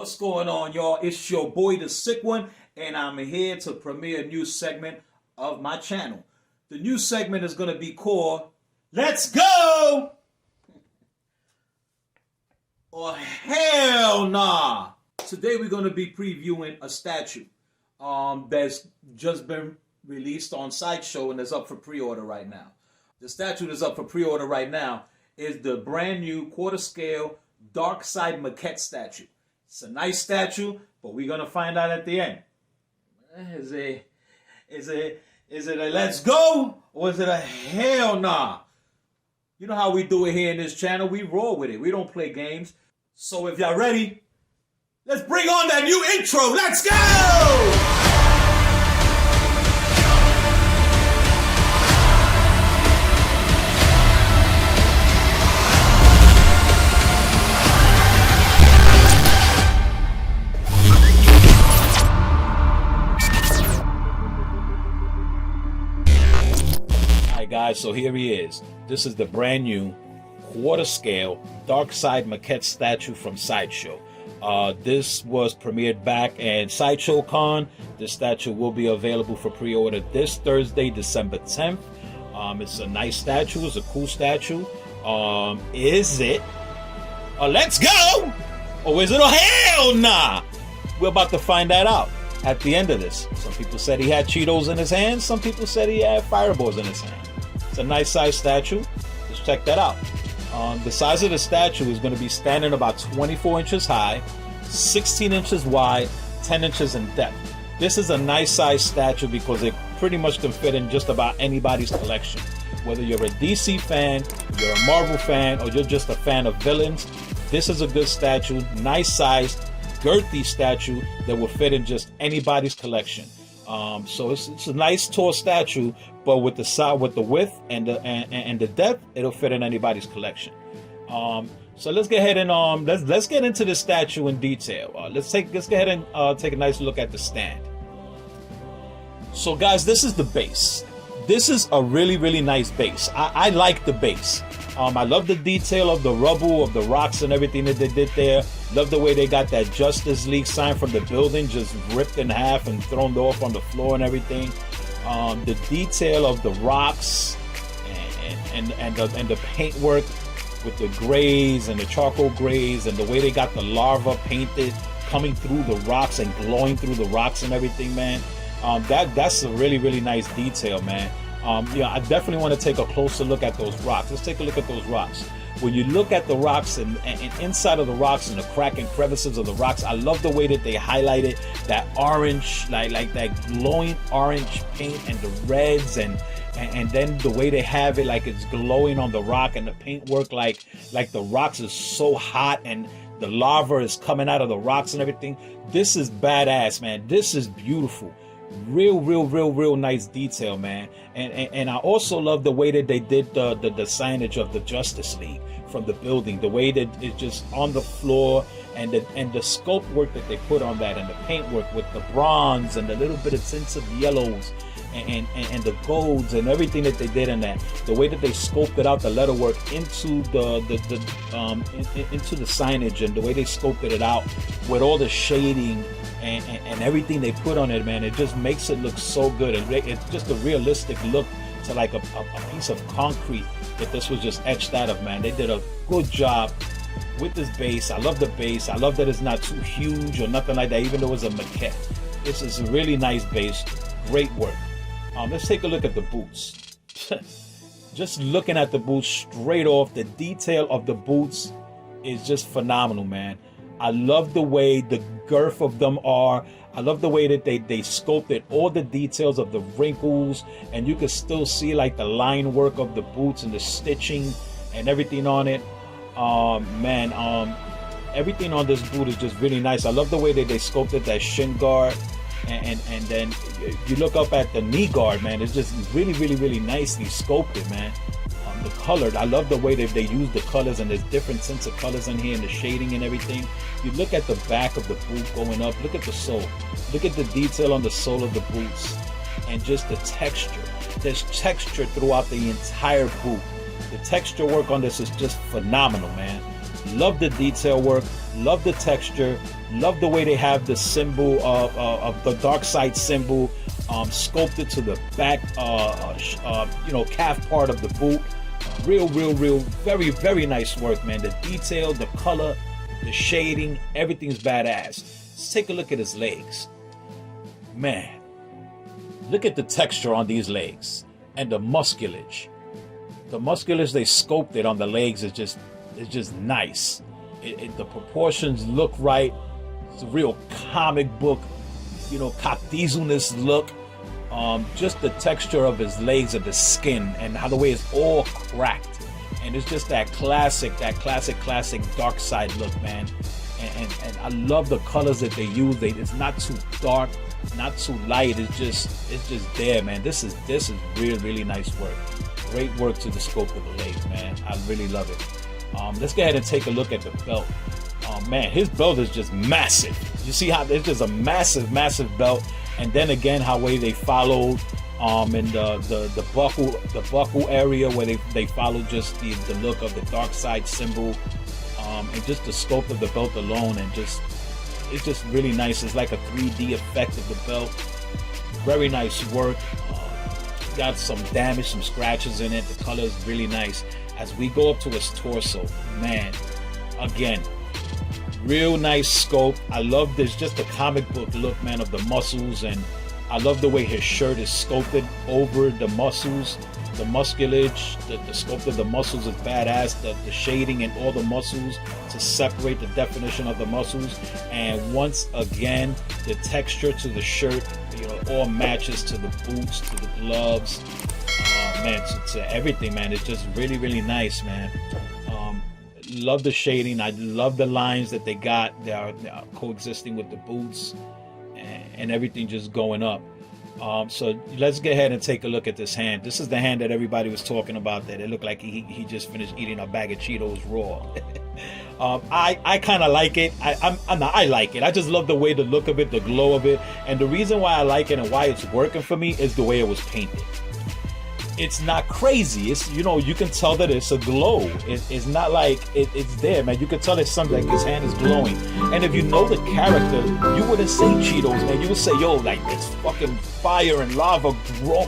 What's going on, y'all? It's your boy, the Sick One, and I'm here to premiere a new segment of my channel. The new segment is going to be called Let's Go! Or Hell Nah! Today we're going to be previewing a statue that's just been released on Sideshow and is up for pre-order right now. The statue that's up for pre-order right now is the brand new quarter-scale Darkseid Marquette statue. It's a nice statue, but we're gonna find out at the end. Is it a let's go or is it a hell nah? You know how we do it here in this channel. We roll with it. We don't play games. So if y'all ready, let's bring on that new intro. Let's go! Guys, so here he is. This is the brand new quarter scale Darkseid Marquette statue from Sideshow. This was premiered back at Sideshow Con. This statue will be available for pre-order this Thursday, December 10th. It's a nice statue. It's a cool statue. Is it a let's go or is it a hell nah? We're about to find that out at the end of this. Some people said he had Cheetos in his hands. Some people said he had fireballs in his hand. It's a nice size statue. Let's check that out. The size of the statue is going to be standing about 24 inches high, 16 inches wide, 10 inches in depth. This is a nice size statue because it pretty much can fit in just about anybody's collection. Whether you're a DC fan, you're a Marvel fan, or you're just a fan of villains, this is a good statue. Nice sized, girthy statue that will fit in just anybody's collection. So it's a nice tall statue, but with the side, with the width and the depth, it'll fit in anybody's collection. So let's get ahead and let's get into the statue in detail. Let's go ahead and take a nice look at the stand. So guys, this is the base. This is a really nice base. I like the base. I love the detail of the rubble, of the rocks and everything that they did there. Love the way they got that Justice League sign from the building just ripped in half and thrown off on the floor and everything. The detail of the rocks and the paintwork with the grays and the charcoal grays and the way they got the lava painted coming through the rocks and glowing through the rocks and everything, man. That's a really nice detail, man. Yeah, I definitely want to take a closer look at those rocks. Let's take a look at those rocks. When you look at the rocks and inside of the rocks and the crack and crevices of the rocks, I love the way that they highlighted that orange, like that glowing orange paint and the reds and then the way they have it like it's glowing on the rock and the paintwork like the rocks is so hot and the lava is coming out of the rocks and everything. This is badass, man. This is beautiful. Real nice detail, man. And I also love the way that they did the signage of the Justice League from the building, the way that it's just on the floor and the sculpt work that they put on that and the paint work with the bronze and the little bit of tints of yellows and the golds and everything that they did in that, the way that they sculpted out the letterwork into into the signage and the way they sculpted it out with all the shading and everything they put on it, man. It just makes it look so good. It's just a realistic look to like a piece of concrete that this was just etched out of, man. They did a good job with this base. I love the base. I love that it's not too huge or nothing like that, even though it's a maquette. This is a really nice base. Great work. Let's take a look at the boots. Just looking at the boots straight off, the detail of the boots is just phenomenal, man. I love the way the girth of them are. I love the way that they sculpted all the details of the wrinkles, and you can still see like the line work of the boots and the stitching and everything on it. Man, everything on this boot is just really nice. I love the way that they sculpted that shin guard, and then you look up at the knee guard, man. It's just really nicely sculpted, man. The color, I love the way that they use the colors, and there's different tints of colors in here and the shading and everything. You look at the back of the boot going up, look at the sole, look at the detail on the sole of the boots and just the texture. There's texture throughout the entire boot. The texture work on this is just phenomenal, man. Love the detail work, love the texture, Love the way they have the symbol of the Darkseid symbol sculpted to the back, calf part of the boot. Real, very, very nice work, man. The detail, the color, the shading, everything's badass. Let's take a look at his legs. Man, look at the texture on these legs and the musculage. The musculage they sculpted on the legs is just nice. The proportions look right. It's a real comic book, cartoonist look. Just the texture of his legs, of the skin, and how the way it's all cracked. And it's just that classic Darkseid look, man. And I love the colors that they use. It's not too dark, not too light. It's just there, man. This is really nice work. Great work to the scope of the legs, man. I really love it. Let's go ahead and take a look at the belt. Man, his belt is just massive. You see how it's just a massive belt. And then again, how way they followed in the buckle area where they followed just the look of the Darkseid symbol, and just the scope of the belt alone, and it's just really nice. It's like a 3D effect of the belt. Very nice work. Got some damage, some scratches in it. The color is really nice. As we go up to his torso, man, again, real nice scope. I love this, just the comic book look, man, of the muscles, and I love the way his shirt is sculpted over the muscles, the musculage, the sculpt of the muscles is badass, the shading and all the muscles to separate the definition of the muscles, and once again, the texture to the shirt, all matches to the boots, to the gloves, man, to everything, man. It's just really nice, man. Love the shading. I love the lines that they got. They are coexisting with the boots and everything just going up. So let's go ahead and take a look at this hand. This is the hand that everybody was talking about, that it looked like he just finished eating a bag of Cheetos raw. I kind of like it. I like it. I just love the way, the look of it, the glow of it. And the reason why I like it and why it's working for me is the way it was painted. It's not crazy. It's, you can tell that it's a glow. It's not like it's there, man. You can tell it's something like his hand is glowing. And if you know the character, you wouldn't say Cheetos, man. You would say, yo, like it's fucking fire and lava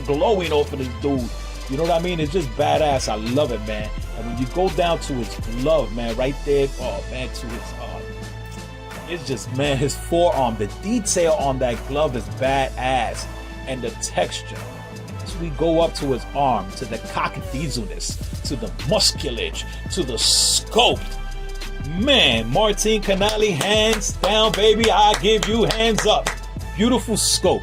glowing off of this dude. You know what I mean? It's just badass. I love it, man. And when you go down to his glove, man, right there, oh man, to his it's just, man, his forearm, the detail on that glove is badass, and the texture. We go up to his arm, to the cockadizelness, to the musculage, to the sculpt. Man, Martin Canali, hands down, baby. I give you hands up. Beautiful scope.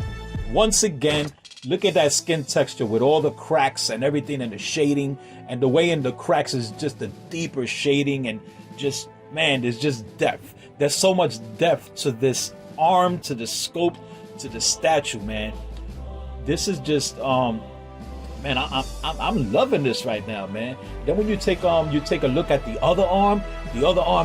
Once again, look at that skin texture with all the cracks and everything, and the shading, and the way in the cracks is just the deeper shading, and just, man, there's just depth. There's so much depth to this arm, to the scope, to the statue, man. This is just, man, I'm loving this right now, man. Then when you take a look at the other arm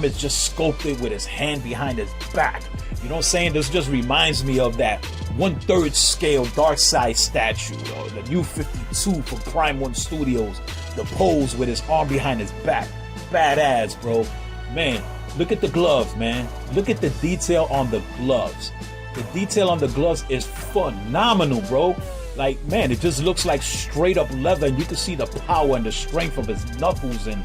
is just sculpted with his hand behind his back. You know what I'm saying? This just reminds me of that 1/3 scale Darkseid statue, or the New 52 from Prime One Studios. The pose with his arm behind his back. Badass, bro. Man, look at the gloves, man. Look at the detail on the gloves. The detail on the gloves is phenomenal, bro. Like, man, it just looks like straight up leather, and you can see the power and the strength of his knuckles, and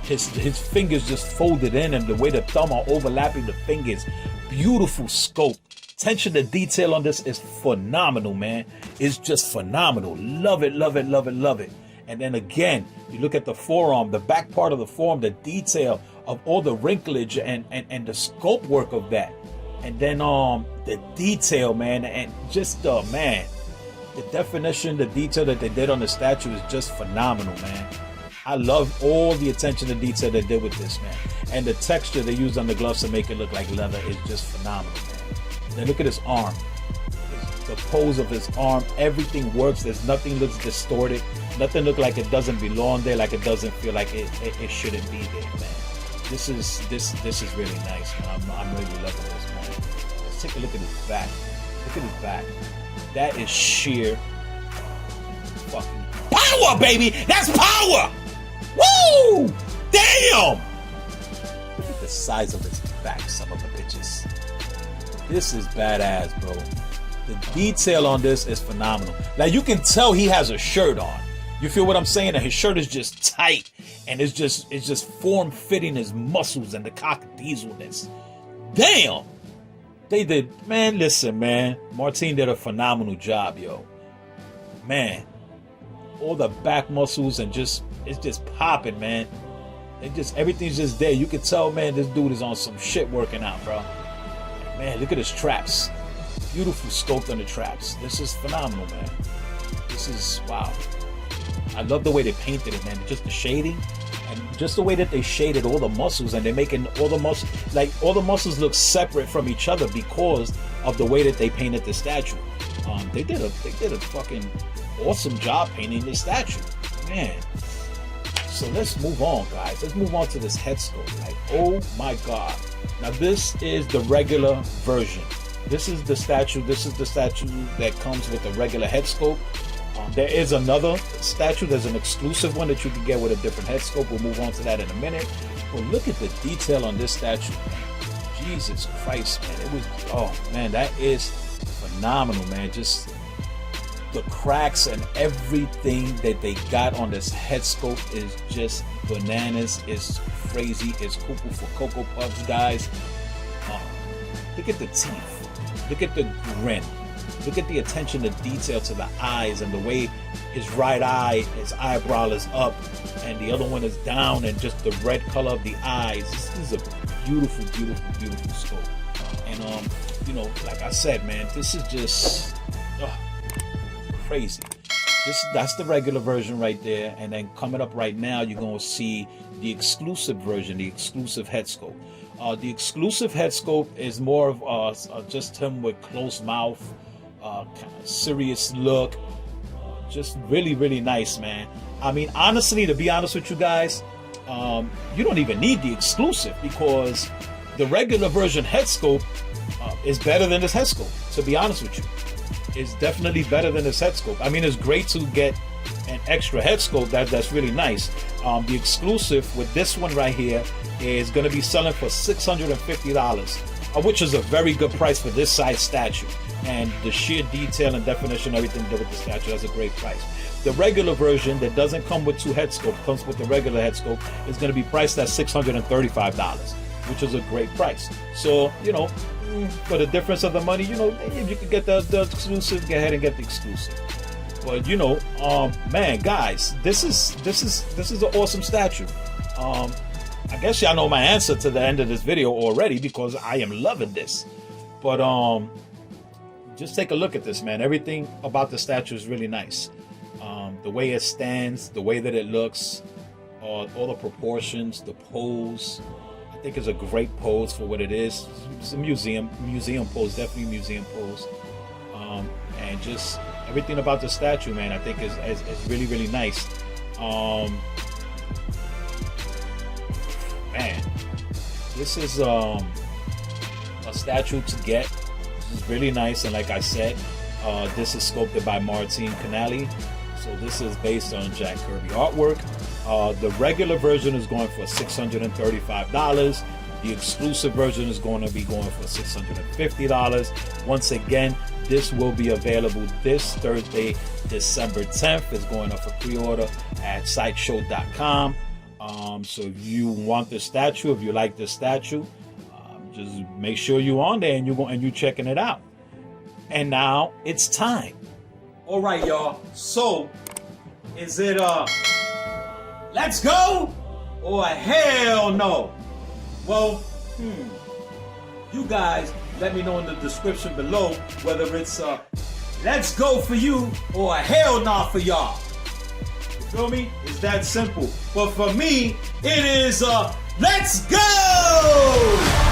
his fingers just folded in, and the way the thumb are overlapping the fingers. Beautiful scope. Attention to detail on this is phenomenal, man. It's just phenomenal. Love it. And then again, you look at the forearm, the back part of the forearm, the detail of all the wrinklage and the scope work of that. And then the detail, man, and just man, the definition, the detail that they did on the statue is just phenomenal, man. I love all the attention to detail they did with this, man. And the texture they used on the gloves to make it look like leather is just phenomenal, man. Then look at his arm. The pose of his arm, everything works. There's nothing looks distorted. Nothing look like it doesn't belong there, like it doesn't feel like it shouldn't be there, man. This is really nice, man. I'm really loving this, man. Let's take a look at his back. Look at his back. That is sheer fucking power, baby! That's power! Woo! Damn! Look at the size of his back, some of the bitches. This is badass, bro. The detail on this is phenomenal. Like, you can tell he has a shirt on. You feel what I'm saying? And his shirt is just tight, and it's just form-fitting his muscles and the cock dieselness. Damn! They did, man, listen, man. Martin did a phenomenal job, yo. Man. All the back muscles and it's just popping, man. Everything's just there. You can tell, man, this dude is on some shit working out, bro. Man, look at his traps. Beautiful sculpt on the traps. This is phenomenal, man. This is, wow. I love the way they painted it, man. Just the shading and just the way that they shaded all the muscles, and they're making all the muscles, like all the muscles look separate from each other because of the way that they painted the statue. They did a fucking awesome job painting this statue, man. So let's move on, guys. Let's move on to this head sculpt. Like, oh my god. Now this is the regular version. This is the statue. This is the statue that comes with a regular head sculpt. There is another statue. There's an exclusive one that you can get with a different head sculpt. We'll move on to that in a minute. But look at the detail on this statue, man. Jesus Christ, man. It was, oh man, that is phenomenal, man. Just the cracks and everything that they got on this head sculpt is just bananas. It's crazy. It's cuckoo for Cocoa Puffs, guys. Look at the teeth. Look at the grin. Look at the attention to detail to the eyes and the way his right eye, his eyebrow is up and the other one is down, and just the red color of the eyes. This is a beautiful, beautiful, beautiful sculpt. And you know, like I said, man, this is just crazy. That's the regular version right there, and then coming up right now, you're gonna see the exclusive version, the exclusive head sculpt. The exclusive head sculpt is more of just him with closed mouth, kind of serious look, just really, really nice, man. I mean, honestly, to be honest with you guys, you don't even need the exclusive, because the regular version head sculpt is better than this head sculpt, to be honest with you. It's definitely better than this head sculpt. I mean, it's great to get an extra head sculpt. That's really nice. The exclusive with this one right here is going to be selling for $650, which is a very good price for this size statue. And the sheer detail and definition, everything to do with the statue, that's a great price. The regular version that doesn't come with two head sculpt, comes with the regular head sculpt, is going to be priced at $635, which is a great price. So, you know, for the difference of the money, you know, if you can get the exclusive, go ahead and get the exclusive. But you know, man, guys, this is an awesome statue. I guess y'all know my answer to the end of this video already, because I am loving this. But just take a look at this, man. Everything about the statue is really nice. The way it stands, the way that it looks, all the proportions, the pose. I think it's a great pose for what it is. It's a museum pose, definitely a museum pose. And just everything about the statue, man, I think is really, really nice. Man, this is a statue to get. This is really nice, and like I said, this is sculpted by Martin Canali. So this is based on Jack Kirby artwork. The regular version is going for $635. The exclusive version is going to be going for $650. Once again, this will be available this Thursday, December 10th. It's going up for pre-order at Sideshow.com. So if you want the statue, if you like the statue, just make sure you're on there and you're checking it out. And now it's time. All right, y'all. So is it let's go or hell no? Well, you guys let me know in the description below whether it's let's go for you or a hell nah for y'all. You feel me? It's that simple. But for me, it is let's go!